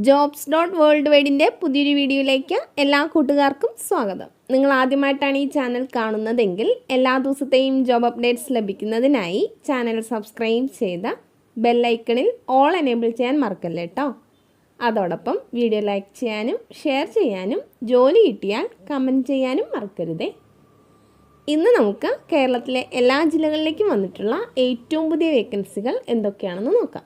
JOBS.WORLDWIDE പുതിയൊരു വീഡിയോയിലേക്ക് എല്ലാ കൂട്ടുകാർക്കും സ്വാഗതം. നിങ്ങൾ ആദ്യമായിട്ടാണ് ഈ ചാനൽ കാണുന്നതെങ്കിൽ എല്ലാ ദിവസത്തെയും ജോബ് അപ്ഡേറ്റ്സ് ലഭിക്കുന്നതിനായി ചാനൽ സബ്സ്ക്രൈബ് ചെയ്ത് ബെൽ ഐക്കണിൽ ഓൾ എനേബിൾ ചെയ്യാൻ മറക്കല്ലേ കേട്ടോ. അതോടൊപ്പം വീഡിയോ ലൈക്ക് ചെയ്യാനും ഷെയർ ചെയ്യാനും ജോലി കിട്ടിയാൽ കമൻറ്റ് ചെയ്യാനും മറക്കരുതേ. ഇന്ന് നമുക്ക് കേരളത്തിലെ എല്ലാ ജില്ലകളിലേക്കും വന്നിട്ടുള്ള ഏറ്റവും പുതിയ വേക്കൻസികൾ എന്തൊക്കെയാണെന്ന് നോക്കാം.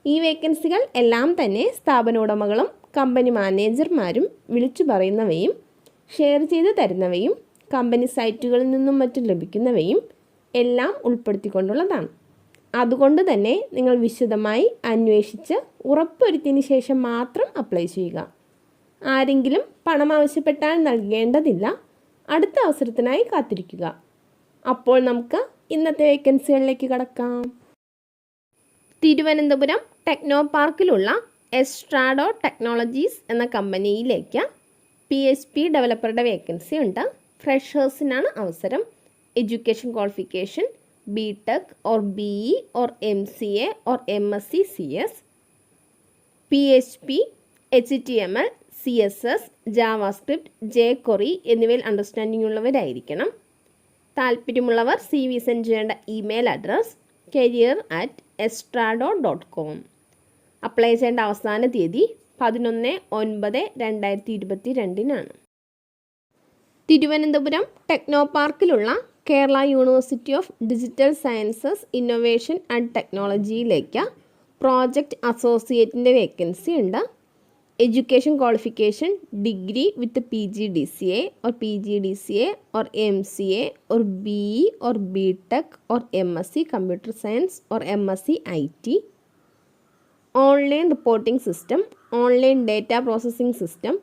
ഈ വേക്കൻസികൾ എല്ലാം തന്നെ സ്ഥാപന ഉടമകളും കമ്പനി മാനേജർമാരും വിളിച്ചു പറയുന്നവയും ഷെയർ ചെയ്ത് തരുന്നവയും കമ്പനി സൈറ്റുകളിൽ നിന്നും മറ്റും ലഭിക്കുന്നവയും എല്ലാം ഉൾപ്പെടുത്തിക്കൊണ്ടുള്ളതാണ്. അതുകൊണ്ട് തന്നെ നിങ്ങൾ വിശദമായി അന്വേഷിച്ച് ഉറപ്പുവരുത്തിയതിന് ശേഷം മാത്രം അപ്ലൈ ചെയ്യുക. ആരെങ്കിലും പണം ആവശ്യപ്പെട്ടാൽ നൽകേണ്ടതില്ല. അടുത്ത അവസരത്തിനായി കാത്തിരിക്കുക. അപ്പോൾ നമുക്ക് ഇന്നത്തെ വേക്കൻസികളിലേക്ക് കടക്കാം. തിരുവനന്തപുരം ടെക്നോ പാർക്കിലുള്ള ല.അട ടെക്നോളജീസ് എന്ന കമ്പനിയിലേക്ക് PHP ഡെവലപ്പറുടെ വേക്കൻസി ഉണ്ട്. ഫ്രഷേഴ്സിനാണ് അവസരം. Education qualification BTech or BE or MCA or MSc CS, PHP, HTML, CSS, JavaScript, jQuery എന്നിവയിൽ അണ്ടർസ്റ്റാൻഡിംഗ് ഉള്ളവരായിരിക്കണം. താല്പര്യമുള്ളവർ CV സെൻഡ് ചെയ്യേണ്ട ഇമെയിൽ അഡ്രസ് career@estrado.com. അപ്ലൈ ചെയ്യേണ്ട അവസാന തീയതി 11/9/2022 തിരുവനന്തപുരം ടെക്നോ പാർക്കിലുള്ള Kerala university of digital sciences innovation and ടെക്നോളജിയിലേക്ക് പ്രോജക്റ്റ് അസോസിയേറ്റിൻ്റെ വേക്കൻസി ഉണ്ട്. Education qualification degree with PGDCA or PGDCA or MCA or BE or BTech or MSc Computer Science or MSc IT. Online reporting system, online data processing system,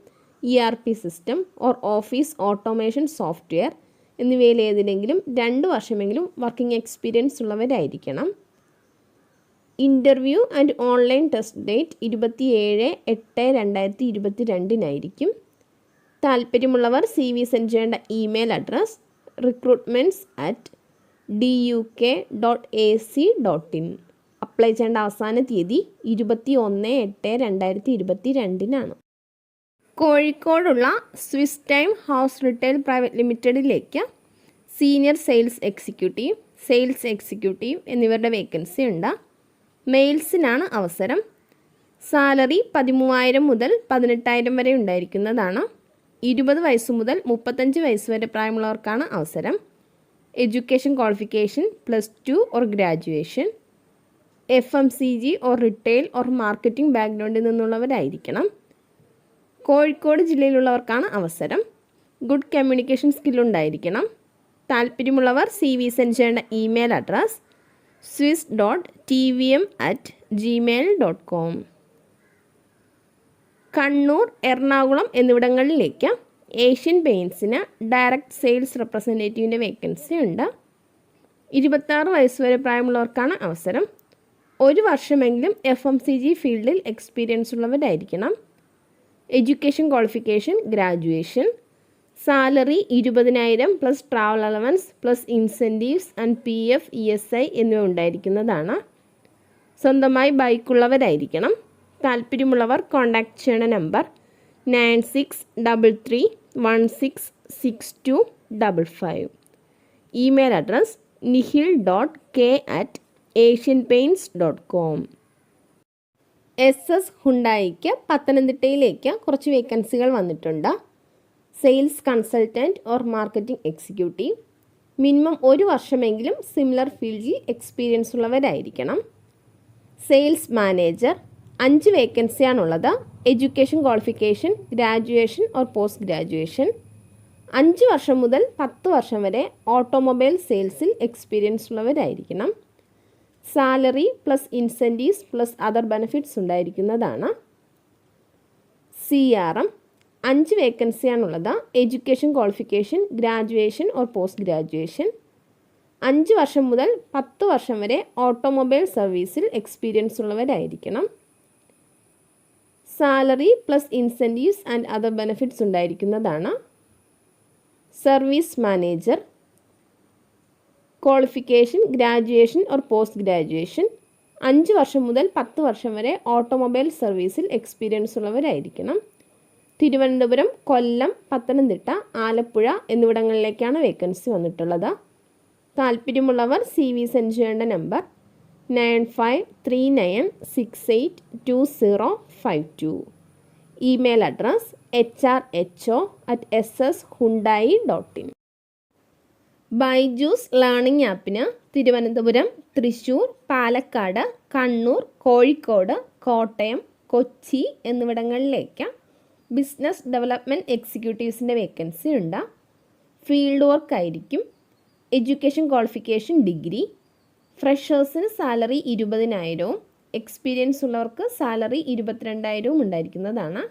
ERP system or office automation software എന്നിവയിൽ ഏതിലെങ്കിലും 2 വർഷമെങ്കിലും working experience ഉള്ളവരായിരിക്കണം. Interview and online test date 27/8/2022 താല്പര്യമുള്ളവർ CV send ചെയ്യേണ്ട email address recruitments@duk.ac.in. Apply ചെയ്യേണ്ട അവസാന തീയതി 21/8/2022 കോഴിക്കോടുള്ള Swiss Time House retail private ലിമിറ്റഡിലേക്ക് സീനിയർ സെയിൽസ് എക്സിക്യൂട്ടീവ് എന്നിവരുടെ വേക്കൻസി ഉണ്ട്. മെയിൽസിനാണ് അവസരം. സാലറി 13,000 മുതൽ 18,000 വരെ ഉണ്ടായിരിക്കുന്നതാണ്. 20 വയസ്സ് മുതൽ 35 വയസ്സ് വരെ പ്രായമുള്ളവർക്കാണ് അവസരം. Education qualification +2 or graduation. FMCG or retail or marketing ബാക്ക്ഗ്രൗണ്ടിൽ നിന്നുള്ളവരായിരിക്കണം. കോഴിക്കോട് ജില്ലയിലുള്ളവർക്കാണ് അവസരം. ഗുഡ് കമ്മ്യൂണിക്കേഷൻ സ്കില്ലുണ്ടായിരിക്കണം. താല്പര്യമുള്ളവർ CV സെൻഡ് ചെയ്യേണ്ട email address swiss.tvm@gmail.com. Kannur, Ernakulam എന്നിവിടങ്ങളിലേക്ക് ഏഷ്യൻ പെയിൻറ്റ്സിന് ഡയറക്റ്റ് സെയിൽസ് റെപ്രസെൻറ്റേറ്റീവിൻ്റെ വേക്കൻസി ഉണ്ട്. 26 വയസ്സ് വരെ പ്രായമുള്ളവർക്കാണ് അവസരം. 1 വർഷമെങ്കിലും FMCG ഫീൽഡിൽ എക്സ്പീരിയൻസ് ഉള്ളവരായിരിക്കണം. Education qualification graduation. Salary 20,000 plus travel allowance plus incentives and PF ESI എന്നിവ ഉണ്ടായിരിക്കുന്നതാണ്. സ്വന്തമായി ബൈക്കുള്ളവരായിരിക്കണം. താല്പര്യമുള്ളവർ കോൺടാക്റ്റ് ചെയ്യണ number 9633166255. Email address nihil.k@asianpaints.com. SS ഹുണ്ടായിക്ക് പത്തനംതിട്ടയിലേക്ക് കുറച്ച് വേക്കൻസികൾ വന്നിട്ടുണ്ട്. Sales consultant or marketing executive. Minimum 1 വർഷമെങ്കിലും സിമിലർ ഫീൽഡിൽ എക്സ്പീരിയൻസ് ഉള്ളവരായിരിക്കണം. സെയിൽസ് മാനേജർ 5 വേക്കൻസിയാണുള്ളത്. Education qualification graduation or post graduation. 5 വർഷം മുതൽ 10 വർഷം വരെ ഓട്ടോമൊബൈൽ സെയിൽസിൽ എക്സ്പീരിയൻസ് ഉള്ളവരായിരിക്കണം. Salary plus incentives plus other benefits ഉണ്ടായിരിക്കുന്നതാണ്. CRM 5 വേക്കൻസിയാണുള്ളത്. Education qualification graduation or post graduation. 5 വർഷം മുതൽ 10 വർഷം വരെ ഓട്ടോമൊബൈൽ സർവീസിൽ എക്സ്പീരിയൻസ് ഉള്ളവരായിരിക്കണം. Salary plus incentives and other benefits ഉണ്ടായിരിക്കുന്നതാണ്. Service manager qualification graduation or post graduation. 5 വർഷം മുതൽ 10 വർഷം വരെ ഓട്ടോമൊബൈൽ സർവീസിൽ എക്സ്പീരിയൻസ് ഉള്ളവരായിരിക്കണം. തിരുവനന്തപുരം, കൊല്ലം, പത്തനംതിട്ട, ആലപ്പുഴ എന്നിവിടങ്ങളിലേക്കാണ് വേക്കൻസി വന്നിട്ടുള്ളത്. താല്പര്യമുള്ളവർ CV സെൻഡ് ചെയ്യേണ്ട number 9539682052. Email address hrho@sshyundai.in. Byju's learning ആപ്പിന് തിരുവനന്തപുരം, തൃശ്ശൂർ, പാലക്കാട്, കണ്ണൂർ, കോഴിക്കോട്, കോട്ടയം, കൊച്ചി എന്നിവിടങ്ങളിലേക്ക് ബിസിനസ് ഡെവലപ്മെൻറ്റ് എക്സിക്യൂട്ടീവ്സിൻ്റെ വേക്കൻസി ഉണ്ട്. ഫീൽഡ് വർക്ക് ആയിരിക്കും. Education qualification degree. ഫ്രഷേഴ്സിന് സാലറി 20,000, എക്സ്പീരിയൻസ് ഉള്ളവർക്ക് സാലറി 22,000 ഉണ്ടായിരിക്കുന്നതാണ്.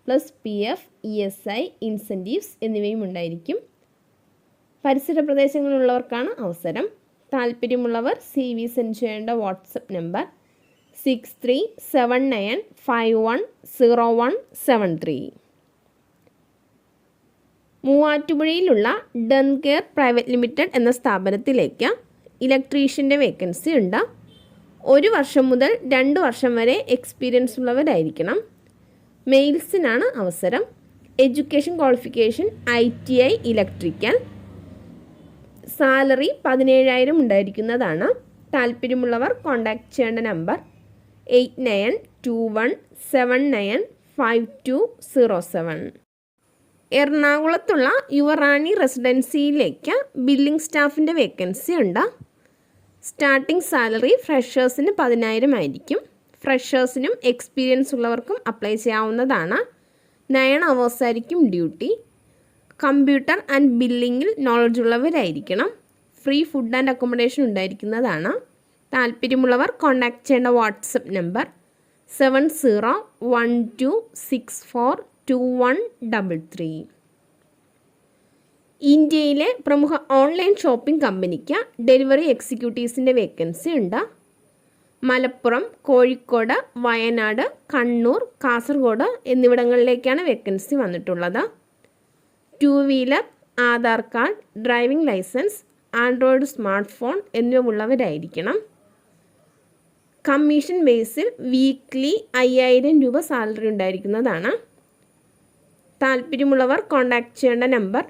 പ്ലസ് PF, ESI, ഇൻസെൻറ്റീവ്സ് എന്നിവയും ഉണ്ടായിരിക്കും. പരിസര പ്രദേശങ്ങളിലുള്ളവർക്കാണ് അവസരം. താല്പര്യമുള്ളവർ CV സെൻഡ് ചെയ്യേണ്ട വാട്സപ്പ് നമ്പർ 6379510173. മൂവാറ്റുപുഴയിലുള്ള ഡൺ കെയർ പ്രൈവറ്റ് ലിമിറ്റഡ് എന്ന സ്ഥാപനത്തിലേക്ക് ഇലക്ട്രീഷ്യൻ്റെ വേക്കൻസി ഉണ്ട്. 1 വർഷം മുതൽ 2 വർഷം വരെ എക്സ്പീരിയൻസ് ഉള്ളവരായിരിക്കണം. മെയിൽസിനാണ് അവസരം. Education qualification ITI electrical. Salary 17,000 ഉണ്ടായിരിക്കുന്നതാണ്. താല്പര്യമുള്ളവർ കോൺടാക്റ്റ് ചെയ്യേണ്ട നമ്പർ 8921795207. എറണാകുളത്തുള്ള യുവറാണി റെസിഡൻസിയിലേക്ക് ബില്ലിംഗ് സ്റ്റാഫിൻ്റെ വേക്കൻസി ഉണ്ട്. സ്റ്റാർട്ടിംഗ് സാലറി ഫ്രഷേഴ്സിന് 10,000 ആയിരിക്കും. ഫ്രഷേഴ്സിനും എക്സ്പീരിയൻസ് ഉള്ളവർക്കും അപ്ലൈ ചെയ്യാവുന്നതാണ്. 9 hours ആയിരിക്കും ഡ്യൂട്ടി. കമ്പ്യൂട്ടർ ആൻഡ് ബില്ലിങ്ങിൽ നോളജ് ഉള്ളവരായിരിക്കണം. ഫ്രീ ഫുഡ് ആൻഡ് അക്കോമഡേഷൻ ഉണ്ടായിരിക്കുന്നതാണ്. താല്പര്യമുള്ളവർ കോൺടാക്റ്റ് ചെയ്യേണ്ട വാട്സപ്പ് നമ്പർ 7012642133. ഇന്ത്യയിലെ പ്രമുഖ ഓൺലൈൻ ഷോപ്പിംഗ് കമ്പനിക്ക് ഡെലിവറി എക്സിക്യൂട്ടീവ്സിൻ്റെ വേക്കൻസി ഉണ്ട്. മലപ്പുറം, കോഴിക്കോട്, വയനാട്, കണ്ണൂർ, കാസർഗോഡ് എന്നിവിടങ്ങളിലേക്കാണ് വേക്കൻസി വന്നിട്ടുള്ളത്. 2 wheeler, Aadhaar card, driving licence, Android smart phone എന്നിവ ഉള്ളവരായിരിക്കണം. കമ്മീഷൻ ബേസിൽ വീക്ക്ലി 5,000 രൂപ സാലറി ഉണ്ടായിരിക്കുന്നതാണ്. താല്പര്യമുള്ളവർ കോൺടാക്റ്റ് ചെയ്യേണ്ട നമ്പർ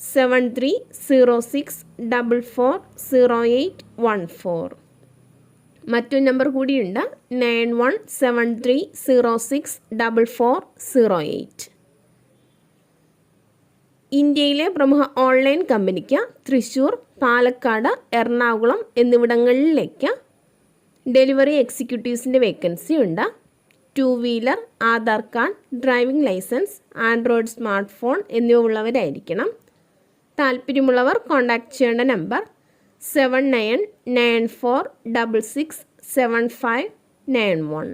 7306440814. മറ്റൊരു നമ്പർ കൂടിയുണ്ട് 9173064408. ഇന്ത്യയിലെ പ്രമുഖ ഓൺലൈൻ കമ്പനിക്ക് തൃശ്ശൂർ, പാലക്കാട്, എറണാകുളം എന്നിവിടങ്ങളിലേക്ക് ഡെലിവറി എക്സിക്യൂട്ടീവ്സിൻ്റെ വേക്കൻസി ഉണ്ട്. 2 wheeler, Aadhaar card, driving licence, Android smart phone എന്നിവ ഉള്ളവരായിരിക്കണം. താല്പര്യമുള്ളവർ കോൺടാക്റ്റ് ചെയ്യേണ്ട നമ്പർ 7994667591.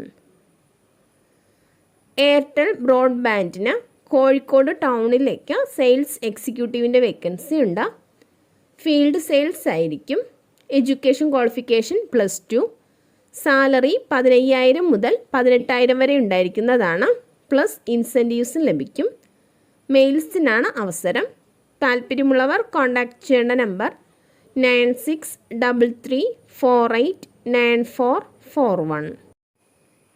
എയർടെൽ ബ്രോഡ്ബാൻഡിന് കോഴിക്കോട് ടൗണിലേക്ക് സെയിൽസ് എക്സിക്യൂട്ടീവിൻ്റെ വേക്കൻസി ഉണ്ട്. ഫീൽഡ് സെയിൽസ് ആയിരിക്കും. Education qualification +2. സാലറി 15,000 മുതൽ 18,000 വരെ ഉണ്ടായിരിക്കുന്നതാണ്. പ്ലസ് ഇൻസെൻറ്റീവ്സും ലഭിക്കും. മെയിൽസിനാണ് അവസരം. താല്പര്യമുള്ളവർ കോൺടാക്റ്റ് ചെയ്യേണ്ട നമ്പർ 9633489441.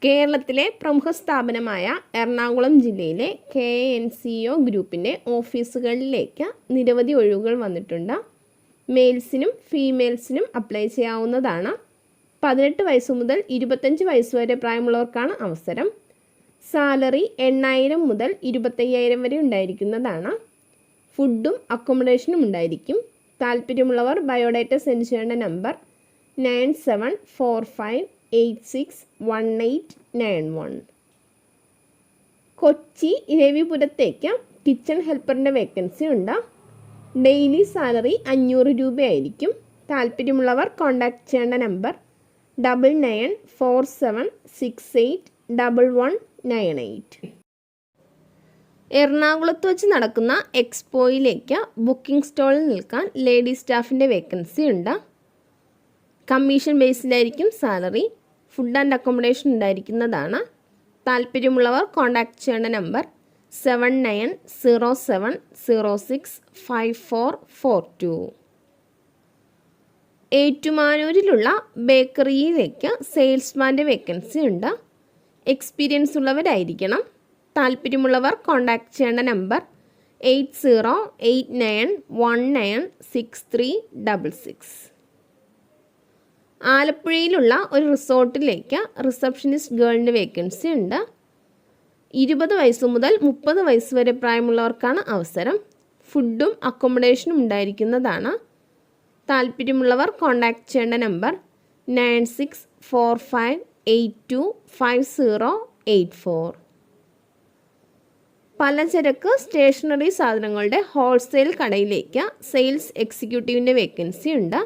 കേരളത്തിലെ പ്രമുഖ സ്ഥാപനമായ എറണാകുളം ജില്ലയിലെ KNCO ഗ്രൂപ്പിൻ്റെ ഓഫീസുകളിലേക്ക് നിരവധി ഒഴിവുകൾ വന്നിട്ടുണ്ട്. മെയിൽസിനും ഫീമെയിൽസിനും അപ്ലൈ ചെയ്യാവുന്നതാണ്. 18 വയസ്സ് മുതൽ 25 വയസ്സ് വരെ പ്രായമുള്ളവർക്കാണ് അവസരം. സാലറി 8,000 മുതൽ 25,000 വരെ ഉണ്ടായിരിക്കുന്നതാണ്. ഫുഡും അക്കോമഡേഷനും ഉണ്ടായിരിക്കും. താല്പര്യമുള്ളവർ ബയോഡാറ്റ സെൻഡ് ചെയ്യേണ്ട നമ്പർ 9745861891. കൊച്ചി രവിപുരത്തേക്ക് കിച്ചൺ ഹെൽപ്പറിൻ്റെ വേക്കൻസി ഉണ്ട്. ഡെയിലി സാലറി 500 രൂപയായിരിക്കും. താല്പര്യമുള്ളവർ കോൺടാക്റ്റ് ചെയ്യേണ്ട നമ്പർ 9947681198. എറണാകുളത്ത് വെച്ച് നടക്കുന്ന എക്സ്പോയിലേക്ക് ബുക്കിംഗ് സ്റ്റോളിൽ നിൽക്കാൻ ലേഡി സ്റ്റാഫിൻ്റെ വേക്കൻസി ഉണ്ട്. കമ്മീഷൻ ബേസിലായിരിക്കും സാലറി. ഫുഡ് ആൻഡ് അക്കോമഡേഷൻ ഉണ്ടായിരിക്കുന്നതാണ്. താല്പര്യമുള്ളവർ കോൺടാക്റ്റ് ചെയ്യേണ്ട നമ്പർ 7907065442. ഏറ്റുമാനൂരിലുള്ള ബേക്കറിയിലേക്ക് സെയിൽസ്മാൻ്റെ വേക്കൻസി ഉണ്ട്. എക്സ്പീരിയൻസ് ഉള്ളവരായിരിക്കണം. താല്പര്യമുള്ളവർ കോൺടാക്റ്റ് ചെയ്യേണ്ട നമ്പർ 8089196366. ആലപ്പുഴയിലുള്ള ഒരു റിസോർട്ടിലേക്ക് റിസപ്ഷനിസ്റ്റ് ഗേളിൻ്റെ വേക്കൻസി ഉണ്ട്. 20 വയസ്സ് മുതൽ 30 വയസ്സ് വരെ പ്രായമുള്ളവർക്കാണ് അവസരം. ഫുഡും അക്കോമഡേഷനും ഉണ്ടായിരിക്കുന്നതാണ്. താല്പര്യമുള്ളവർ കോൺടാക്റ്റ് ചെയ്യേണ്ട നമ്പർ 9645825084. പലചരക്ക് സ്റ്റേഷനറി സാധനങ്ങളുടെ ഹോൾസെയിൽ കടയിലേക്ക് സെയിൽസ് എക്സിക്യൂട്ടീവിൻ്റെ വേക്കൻസി ഉണ്ട്.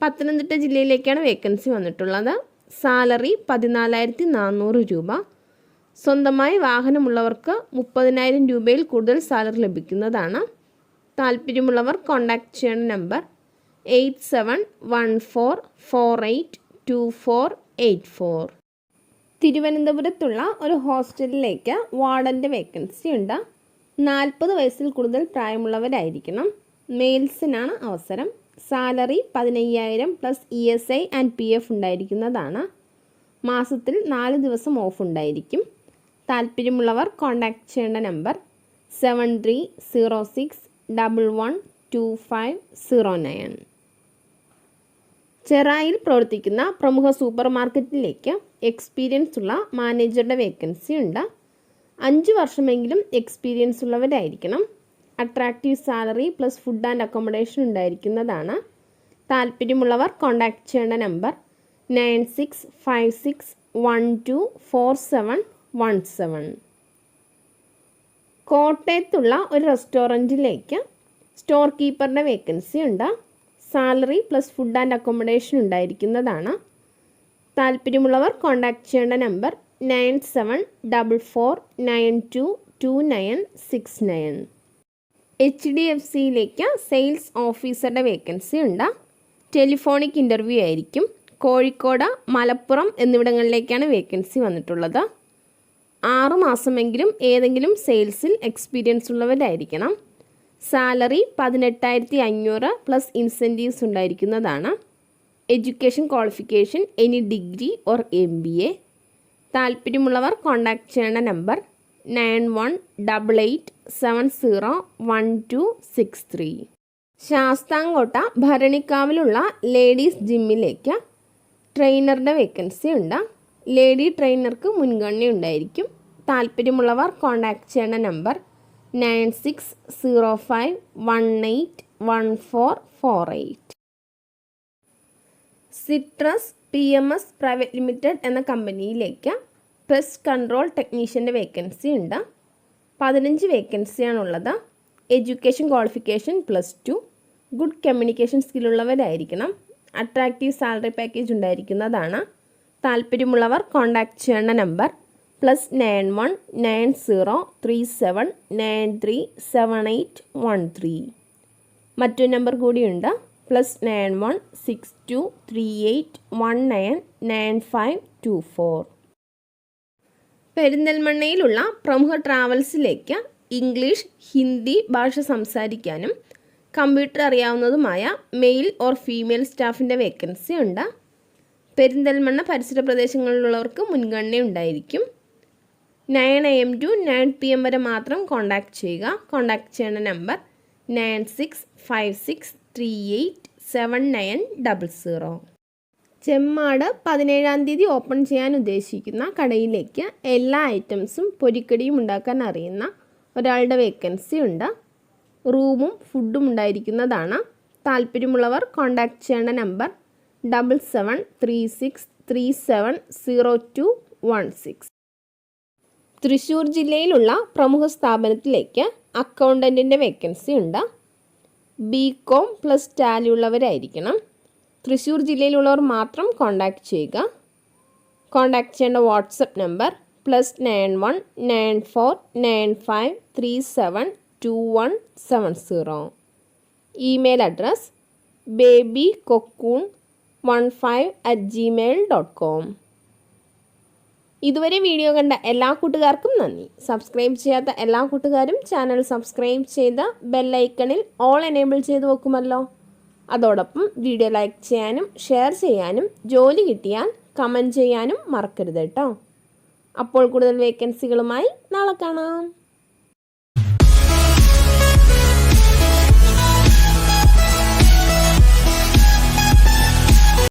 പത്തനംതിട്ട ജില്ലയിലേക്കാണ് വേക്കൻസി വന്നിട്ടുള്ളത്. സാലറി 14,400 രൂപ. സ്വന്തമായി വാഹനമുള്ളവർക്ക് 30,000 രൂപയിൽ കൂടുതൽ സാലറി ലഭിക്കുന്നതാണ്. താല്പര്യമുള്ളവർ കോൺടാക്റ്റ് ചെയ്യേണ്ട നമ്പർ 8714482484. തിരുവനന്തപുരത്തുള്ള ഒരു ഹോസ്റ്റലിലേക്ക് വാർഡൻ്റെ വേക്കൻസി ഉണ്ട്. 40 വയസ്സിൽ കൂടുതൽ പ്രായമുള്ളവരായിരിക്കണം. മെയിൽസിനാണ് അവസരം. Salary 15,000 plus ESI and PF ഉണ്ടായിരിക്കുന്നതാണ്. മാസത്തിൽ 4 ദിവസം ഓഫ് ഉണ്ടായിരിക്കും. താല്പര്യമുള്ളവർ കോൺടാക്റ്റ് ചെയ്യേണ്ട നമ്പർ 7306112509. ചെറായിൽ പ്രവർത്തിക്കുന്ന പ്രമുഖ സൂപ്പർ മാർക്കറ്റിലേക്ക് എക്സ്പീരിയൻസ് ഉള്ള മാനേജറുടെ വേക്കൻസി ഉണ്ട്. 5 വർഷമെങ്കിലും എക്സ്പീരിയൻസ് ഉള്ളവരായിരിക്കണം. Attractive salary plus food and accommodation ഉണ്ടായിരിക്കുന്നതാണ്. താല്പര്യമുള്ളവർ കോൺടാക്റ്റ് ചെയ്യേണ്ട നമ്പർ 9656124717. കോട്ടയത്തുള്ള ഒരു റെസ്റ്റോറൻറ്റിലേക്ക് സ്റ്റോർ കീപ്പറുടെ വേക്കൻസി ഉണ്ട്. Salary plus food and accommodation ഉണ്ടായിരിക്കുന്നതാണ്. താല്പര്യമുള്ളവർ കോൺടാക്റ്റ് ചെയ്യേണ്ട നമ്പർ 9744922969. HDFCയിലേക്ക് സെയിൽസ് ഓഫീസറുടെ വേക്കൻസി ഉണ്ട്. ടെലിഫോണിക് ഇൻ്റർവ്യൂ ആയിരിക്കും. കോഴിക്കോട്, മലപ്പുറം എന്നിവിടങ്ങളിലേക്കാണ് വേക്കൻസി വന്നിട്ടുള്ളത്. 6 മാസമെങ്കിലും ഏതെങ്കിലും സെയിൽസിൽ എക്സ്പീരിയൻസ് ഉള്ളവരായിരിക്കണം. സാലറി 18,500 പ്ലസ് ഇൻസെൻറ്റീവ്സ് ഉണ്ടായിരിക്കുന്നതാണ്. Education qualification any degree or MBA. താല്പര്യമുള്ളവർ കോൺടാക്റ്റ് ചെയ്യേണ്ട നമ്പർ 9188701263. ശാസ്താംകോട്ട ഭരണിക്കാവിലുള്ള ലേഡീസ് ജിമ്മിലേക്ക് ട്രെയിനറുടെ വേക്കൻസി ഉണ്ട്. ലേഡി ട്രെയിനർക്ക് മുൻഗണന ഉണ്ടായിരിക്കും. താല്പര്യമുള്ളവർ കോൺടാക്റ്റ് ചെയ്യേണ്ട number 9605181448. Citrus PMS private limited എന്ന കമ്പനിയിലേക്ക് പെസ്റ്റ് കൺട്രോൾ ടെക്നീഷ്യൻ്റെ വേക്കൻസി ഉണ്ട്. 15 വേക്കൻസിയാണുള്ളത്. Education qualification +2. ഗുഡ് കമ്മ്യൂണിക്കേഷൻ സ്കില്ലുള്ളവരായിരിക്കണം. അട്രാക്റ്റീവ് സാലറി പാക്കേജ് ഉണ്ടായിരിക്കുന്നതാണ്. താല്പര്യമുള്ളവർ കോൺടാക്റ്റ് ചെയ്യേണ്ട നമ്പർ +919037937813. മറ്റൊരു നമ്പർ കൂടിയുണ്ട് +916238199524. പെരിന്തൽമണ്ണയിലുള്ള പ്രമുഖ ട്രാവൽസിലേക്ക് ഇംഗ്ലീഷ്, ഹിന്ദി ഭാഷ സംസാരിക്കാനും കമ്പ്യൂട്ടർ അറിയാവുന്നതുമായ മെയിൽ ഓർ ഫീമെയിൽ സ്റ്റാഫിൻ്റെ വേക്കൻസി ഉണ്ട്. പെരിന്തൽമണ്ണ പരിസര പ്രദേശങ്ങളിലുള്ളവർക്ക് മുൻഗണന ഉണ്ടായിരിക്കും. 9 AM to 9 PM വരെ മാത്രം കോൺടാക്റ്റ് ചെയ്യുക. കോൺടാക്റ്റ് ചെയ്യേണ്ട നമ്പർ 9656387900. ചെമ്മാട് 17-ാം തീയതി ഓപ്പൺ ചെയ്യാൻ ഉദ്ദേശിക്കുന്ന കടയിലേക്ക് എല്ലാ ഐറ്റംസും പൊരിക്കടിയും ഉണ്ടാക്കാൻ അറിയുന്ന ഒരാളുടെ വേക്കൻസി ഉണ്ട്. റൂമും ഫുഡും ഉണ്ടായിരിക്കുന്നതാണ്. താല്പര്യമുള്ളവർ കോൺടാക്റ്റ് ചെയ്യേണ്ട നമ്പർ 7736370216. തൃശ്ശൂർ ജില്ലയിലുള്ള പ്രമുഖ സ്ഥാപനത്തിലേക്ക് അക്കൗണ്ടൻറ്റിൻ്റെ വേക്കൻസി ഉണ്ട്. BCom പ്ലസ് ടാലി ഉള്ളവരായിരിക്കണം. തൃശ്ശൂർ ജില്ലയിലുള്ളവർ മാത്രം കോൺടാക്റ്റ് ചെയ്യുക. കോൺടാക്റ്റ് ചെയ്യേണ്ട WhatsApp number +919495372170. Email address babycocoon15@gmail.com. ഇതുവരെ വീഡിയോ കണ്ട എല്ലാ കൂട്ടുകാർക്കും നന്ദി. സബ്സ്ക്രൈബ് ചെയ്യാത്ത എല്ലാ കൂട്ടുകാരും ചാനൽ സബ്സ്ക്രൈബ് ചെയ്ത് ബെല്ലൈക്കണിൽ ഓൾ എനേബിൾ ചെയ്ത് വെക്കുമല്ലോ. അതോടൊപ്പം വീഡിയോ ലൈക്ക് ചെയ്യാനും ഷെയർ ചെയ്യാനും ജോലി കിട്ടിയാൽ കമൻറ്റ് ചെയ്യാനും മറക്കരുത് കേട്ടോ. അപ്പോൾ കൂടുതൽ വേക്കൻസികളുമായി നാളെ കാണാം.